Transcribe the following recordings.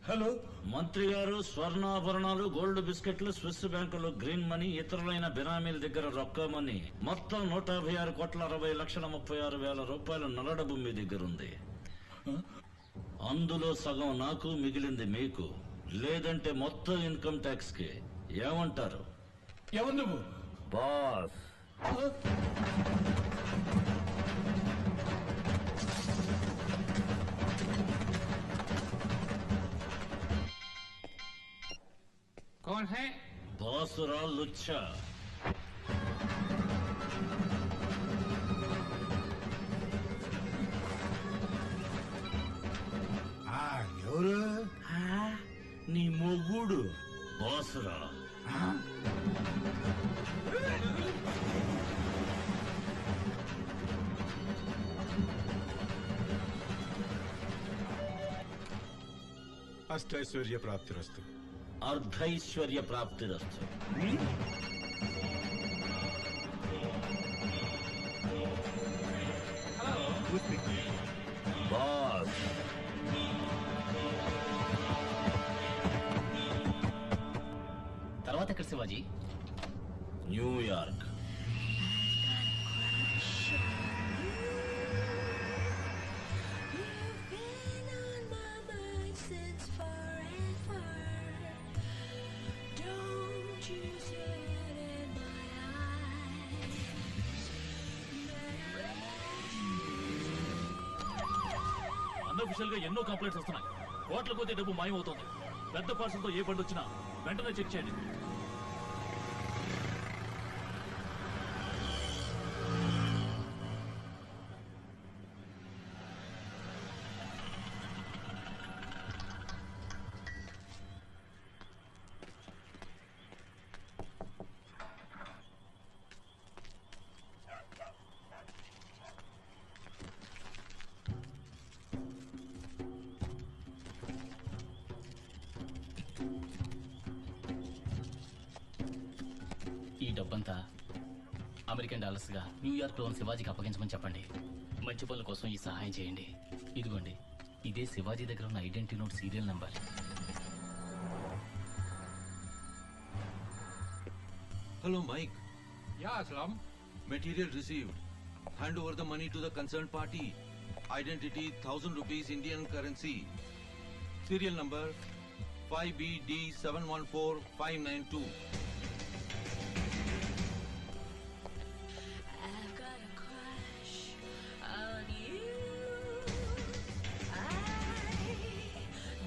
Hello మంత్రి గారు, స్వర్ణాభరణాలు, gold బిస్కెట్లు, స్విస్ బ్యాంకులు, గ్రీన్ మనీ, ఇతరులైన బినామీల దగ్గర రొక్కమని మొత్తం 156,60,36,000 రూపాయలు నల్లడబ్బు మీ దగ్గర ఉంది. అందులో సగం నాకు, మిగిలింది మీకు. లేదంటే మొత్తం ఇన్కమ్ ట్యాక్స్ కి. ఏమంటారు? ఎవరు నువ్వు? బాస్. कौन है? బాసురా లుచ్చా. ఎవరు? నీ మొగుడు బాసురా. అష్టైశ్వర్య ప్రాప్తిరస్తు. అర్ధైశ్వర్య ప్రాప్తిరస్తు. బాస్. తర్వాత ఎక్కడ శివాజీ? న్యూయార్క్. అన్అఫిషియల్ గా ఎన్నో కంప్లైంట్స్ వస్తున్నాయి. కోట్ల కొద్ది డబ్బు మాయమవుతోంది. పెద్ద పార్సల్ తో ఏ బండి వచ్చినా వెంటనే చెక్ చేయండి. ఈ డబ్బంతా అమెరికన్ డాలర్స్ గా న్యూయార్క్ లోని శివాజీకి అప్పగించమని చెప్పండి. మంచి పనుల కోసం ఈ సహాయం చేయండి. ఇదిగోండి, ఇదే శివాజీ దగ్గర ఉన్న identity note serial number. Hello, Mike. या Aslam. Material received. Hand over the money to the concerned party. Identity 1000 rupees Indian currency. Serial number 5BD714592. I've got a crush on you. I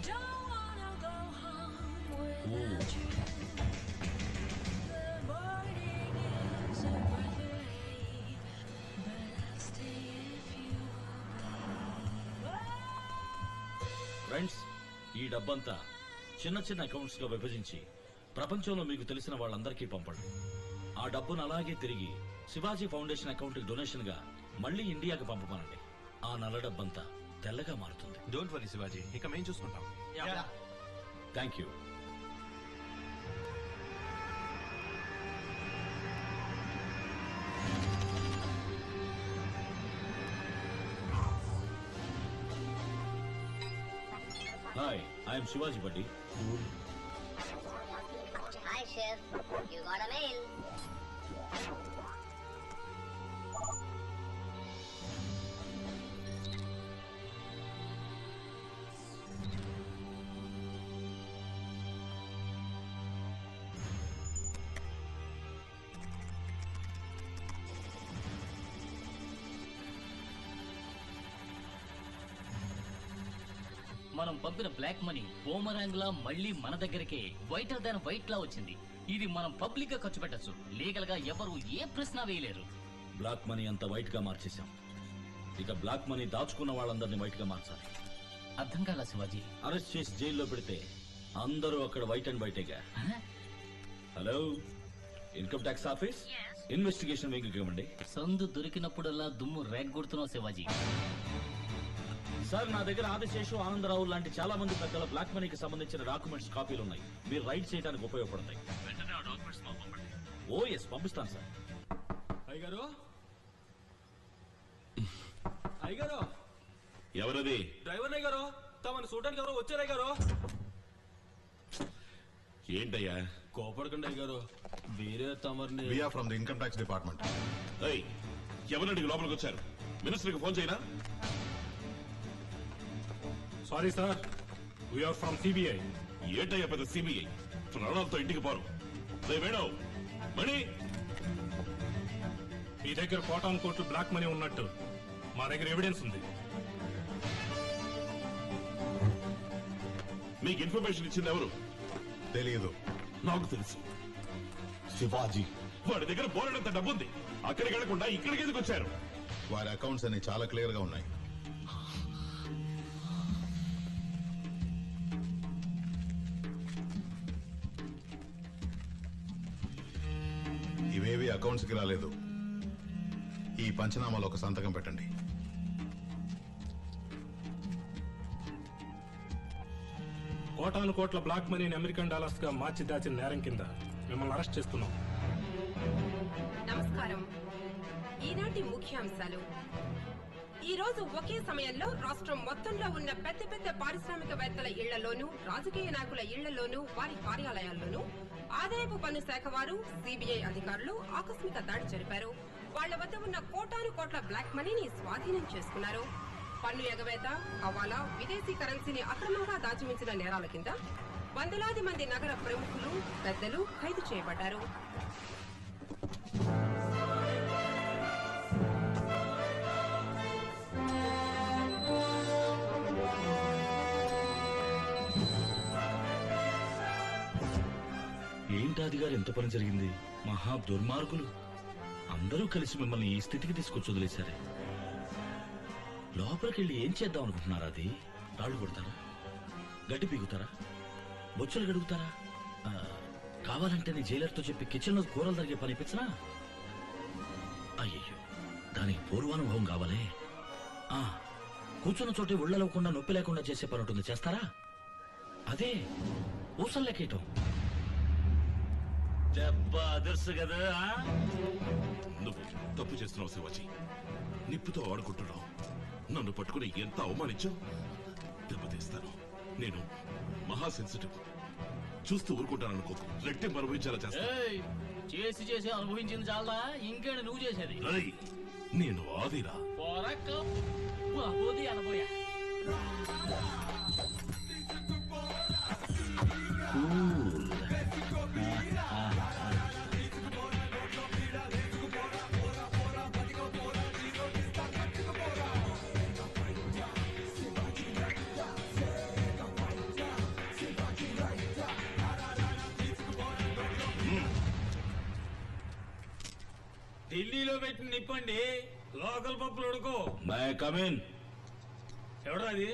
don't wanna go home without you. The morning is a breath away, but I'll stay if you friends, ఈ డబ్బంతా చిన్న చిన్న accounts గా విభజించి ప్రపంచంలో మీకు తెలిసిన వాళ్ళందరికీ పంపండి. ఆ డబ్బును అలాగే తిరిగి శివాజీ ఫౌండేషన్ అకౌంట్ కి డొనేషన్ గా మళ్ళీ ఇండియాకి పంపమనండి. ఆ నల్ల డబ్బంతా తెల్లగా మారుతుంది. డోంట్ వరీ శివాజీ, ఇక మేము చూసుకుంటాం. Thank you. Hi, I'm Shivaji బడ్డీ. Hi, Chef. You got a mail. మనం పంపిన బ్లాక్ మనీ బూమరాంగ్ లా మళ్ళీ మన దగ్గరకే వైటర్ దాన్ వైట్ లా వచ్చింది. ఇది మనం పబ్లిక్ గా ఖర్చు పెట్టచ్చు. లీగల్ గా ఎవరు ఏ ప్రశ్న వేయలేరు. బ్లాక్ మనీ అంతా వైట్ గా మార్చేశాం. ఇక బ్లాక్ మనీ దాచుకున్న వాళ్ళందరినీ వైట్ గా మార్చాలి. అర్థం కాలా శివాజీ? అరెస్ట్ చేసి జైల్లో పెడితే అందరూ అక్కడ వైట్ అండ్ వైటేగా. Hello, income tax office, investigation మీకు ఇవ్వండి. సందు దొరికినప్పుడల్లా దుమ్ము రేగ్గొడుతున్నావు శివాజీ. సార్, నా దగ్గర ఆదిశేషు, ఆనందరావు లాంటి చాలా మంది పెద్దల బ్లాక్ మనీకి సంబంధించిన డాక్యుమెంట్స్ కాపీలు ఉన్నాయి. మీరు రైడ్ చేయడానికి ఉపయోగపడతాయి. వెంటనే ఆ డాక్యుమెంట్స్ పంపండి. ఓ ఎస్, పంపిస్తాను సార్. అయ్యగారు, అయ్యగారు, ఎవరది? డ్రైవర్ అయ్యగారు, తమను చూడడానికి ఎవరో వచ్చారు అయ్యగారు. ఏంటయ్యా? కోపడకండి అయ్యగారు, వేరే తమరిని. We are from the income tax department. ఎవరడికి లోపలికి వచ్చారు? మినిస్టర్కి ఫోన్ చేయనా? Sorry sir, we are from CBI. ఏంటయ్యా పెద్ద సిబిఐ? ప్రాణాలతో ఇంటికి పోరు. వేణు మణి, మీ దగ్గర కోటాను కోట్లు బ్లాక్ మనీ ఉన్నట్టు మా దగ్గర ఎవిడెన్స్ ఉంది. మీకు ఇన్ఫర్మేషన్ ఇచ్చింది ఎవరు? తెలియదు. నాకు తెలుసు. శివాజీ. వాడి దగ్గర బోలెడంత డబ్బుంది. అక్కడికి వెళ్లకుండా ఇక్కడికి ఎందుకు వచ్చారు? వారి అకౌంట్స్ అన్ని చాలా క్లియర్ గా ఉన్నాయి. ఇవేవి అకౌంట్స్ కి రాలేదు. ఈ పంచనామాలో ఒక సంతకం పెట్టండి. కోటాను కోట్ల బ్లాక్ మనీని అమెరికన్ డాలర్స్ గా మార్చి దాచిన నేరం కింద మిమ్మల్ని అరెస్ట్ చేస్తున్నాం. నమస్కారం. ఈనాటి ముఖ్యాంశాలు. ఈ రోజు ఒకే సమయంలో రాష్ట్రం మొత్తంలో ఉన్న పెద్ద పెద్ద పారిశ్రామికవేత్తల ఇళ్లలోనూ, రాజకీయ నాయకుల ఇళ్లలోనూ, వారి కార్యాలయాల్లోనూ ఆదాయపు పన్ను శాఖ వారు, సిబిఐ అధికారులు ఆకస్మిక దాడి జరిపారు. వాళ్ల వద్ద ఉన్న కోటాను కోట్ల బ్లాక్ మనీని స్వాధీనం చేసుకున్నారు. పన్ను ఎగవేత, హవాలా, విదేశీ కరెన్సీని అక్రమంగా దాచిమించిన నేరాల కింద వందలాది మంది నగర ప్రముఖులు, పెద్దలు ఖైదు చేయబడ్డారు. ఏంటాది గారు ఎంత పని జరిగింది? మహా దుర్మార్గులు అందరూ కలిసి మిమ్మల్ని ఈ స్థితికి తీసుకొచ్చి వదిలేశారే. లోపలికెళ్ళి ఏం చేద్దాం అనుకుంటున్నారా? అది రాళ్లు కొడతారా? గడ్డి పీగుతారా? బొచ్చులు గడుగుతారా? కావాలంటే నీ జైలర్తో చెప్పి కిచెన్ లో కూరలు తరిగే పనిపించనా? అయ్యయ్యో, దానికి పూర్వానుభవం కావాలే. కూర్చున్న చోటే ఉళ్లలోకుండా నొప్పి లేకుండా చేసే పని ఉంటుంది, చేస్తారా? అదే ఊసలు లెక్కేయటం. దెబ్బ అదర్సు కదా. నువ్వు తప్పు చేస్తున్నావు శివాజీ. నిప్పుతో ఆడుకుంటున్నావు. నన్ను పట్టుకుని ఎంత అవమానించావు. దెబ్బతీస్తాను. నేను మహా సెన్సిటివ్. చూస్తూ ఊరుకుంటాను అనుకోకు. రెట్టింపు అనుభవించేలా చేస్తాను. చేసి చేసి అనుభవించింది చాలా, ఇంకేంటి నువ్వు చేసేది? నేను ఆదిరా. అనబోయా. ఢిల్లీలో పెట్టిన నిప్పండి, లోకల్ పప్పులు ఉడుకో. ఎవడో అది?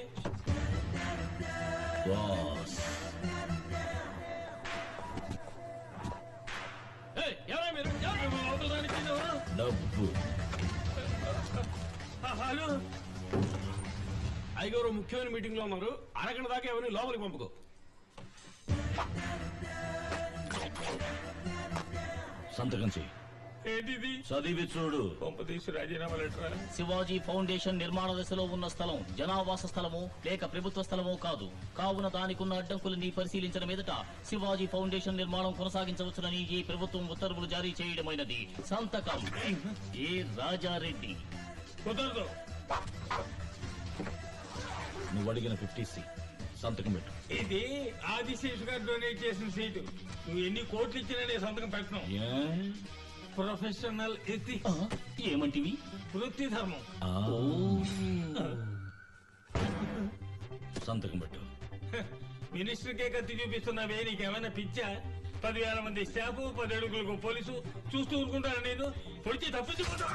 ఎవరా మీరు? హలో, అయ్యగారు ముఖ్యమైన మీటింగ్ లో ఉన్నారు. అరగంట దాకా ఎవరిని లోపలికి పంపుకో. సంతకం చెయ్యి. ఏంటిది? చదివి చూడు. పంపతీసి రాజీనామా లెటర్. శివాజీ ఫౌండేషన్ నిర్మాణ దశలో ఉన్న స్థలం జనావాస స్థలమో లేక ప్రభుత్వ స్థలమో కాదు. కావున దానికున్న అడ్డంకులని పరిశీలించిన మీదట శివాజీ ఫౌండేషన్ నిర్మాణం కొనసాగించవచ్చునని ఈ ప్రభుత్వం ఉత్తర్వులు జారీ చేయడమైనది. సంతకం ఏ రాజారెడ్డి. కుదరదు. నువ్వు అడిగిన 50C సంతకం పెట్టు. ఇది ఆదిశేషు గారు డొనేట్ చేసిన సీటు. నువ్వు ఎన్ని కోట్లు ఇచ్చినా నేను సంతకం పెట్టను. Professional ethics. ఏమంటివి? వృత్తి ధర్మం. సంతకం పెట్టు. మినిస్టర్కే కత్తి చూపిస్తున్నావే, నీకేమైనా పిచ్చా? 10,000 మంది స్టాఫ్, 10 అడుగులకు పోలీసు చూస్తూ ఊరుకుంటాను. నేను పొడిచి తప్పించుకుంటా.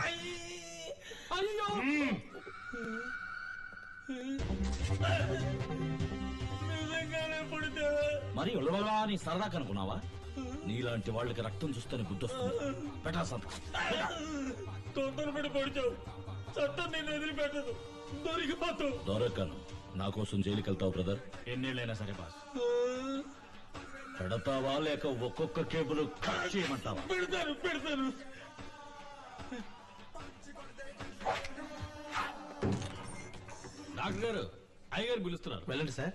అయ్యో, నిజంగానే పొడితే మరి ఉలవలా అని సరదా కనుకున్నావా? నీలాంటి వాళ్ళకి రక్తం చూస్తేనే గుర్తొస్తుంది. పెట్టా సంతకం. తొందరపడి పొడిచావు. చట్టం నేను వదిలిపెట్టదు. దొరికిపోతావు. దొరకను. నా కోసం జైలుకి వెళ్తావు బ్రదర్. ఎన్నేళ్ళైనా సరే బాస్. పెడతావా లేక ఒక్కొక్క కేబుల్ కట్ చేయమంటావా? పెడతాను. డాక్టర్ గారు, అయ్యగారు పిలుస్తున్నారు. వెళ్ళండి సార్.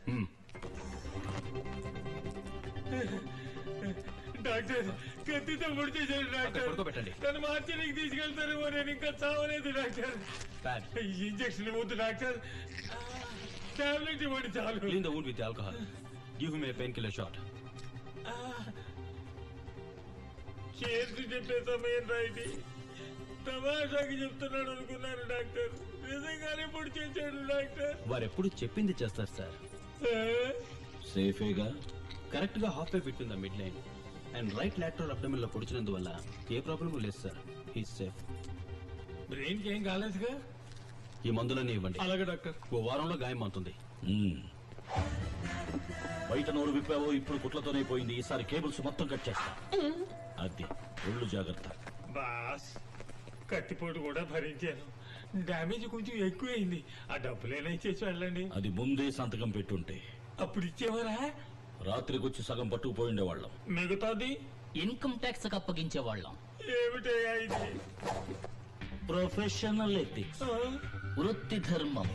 డాక్టర్ కత్తితో పొడి చేశారు డాక్టర్. పడుకోబెట్టండి. నన్ను మార్చడానికి తీసుకెళ్తారేమో, నేను ఇంకా చావలేదు డాక్టర్. ఇంజెక్షన్ వద్దు డాక్టర్, టాబ్లెట్ ఇవ్వండి చాలు. Clean the wound with alcohol. Give him a painkiller shot. చేసి చెప్పే సమయం రైటి. తమాషాకి చెప్తున్నాడు అనుకున్నాను డాక్టర్, నిజంగానే పొడి చేశాడు డాక్టర్. వారు ఎప్పుడు చెప్పింది చేస్తారు సార్. సేఫేగా కరెక్ట్ గా half way between the mid line and right lateral abdomen లో పొడిచినందువల్ల ఏ ప్రాబ్లం లేదు సార్. He's safe. బ్రెయిన్ కి ఏం కాలేదుగా? ఈ మందులన్నీ ఇవ్వండి. అలాగే డాక్టర్. ఓ వారంలో గాయం అవుతుంది. బయట నోరు విప్పావో ఇప్పుడు కుట్లతోనే పోయింది. ఈసారి కేబుల్స్ మొత్తం కట్ చేస్తా. అది ఒళ్ళు జాగ్రత్త. బాస్, కత్తిపోటు కూడా భరించాను, డ్యామేజ్ కొంచెం ఎక్కువైంది. ఆ డబ్బులేనా ఇచ్చేసి వెళ్ళండి. అది ముందే సంతకం పెట్టుంటే అప్పుడు ఇచ్చేవారా? రాత్రికొచ్చి సగం పట్టుకుపోయిండేవాళ్ళం. మిగతాది ఇన్కమ్ ట్యాక్స్ అప్పగించే వాళ్ళం. ఏమిటయ్యా ఇది? ప్రొఫెషనల్ ఎథిక్స్, వృత్తి ధర్మం.